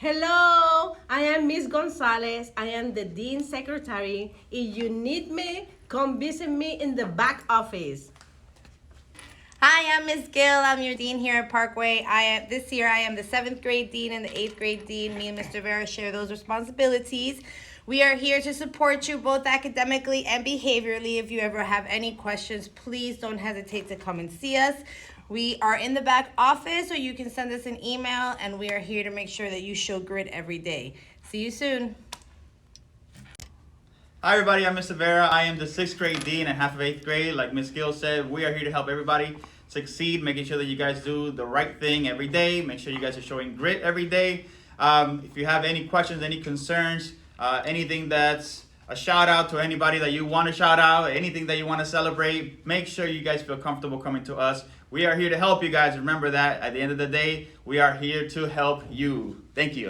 Hello, I am Miss Gonzalez. I am the Dean Secretary. If you need me, come visit me in the back office. Hi, I'm Ms. Gill. I'm your dean here at Parkway. This year I am the 7th grade dean and the 8th grade dean. Me and Mr. Vera share those responsibilities. We are here to support you both academically and behaviorally. If you ever have any questions, please don't hesitate to come and see us. We are in the back office, or you can send us an email, and we are here to make sure that you show grit every day. See you soon. Hi everybody, I'm Mr. Vera. I am the 6th grade dean and half of 8th grade. Like Ms. Gill said, we are here to help everybody succeed, making sure that you guys do the right thing every day. Make sure you guys are showing grit every day. If you have any questions, any concerns, anything that's a shout out to anybody that you want to shout out, anything that you want to celebrate, make sure you guys feel comfortable coming to us. We are here to help you guys. Remember that at the end of the day, we are here to help you. Thank you.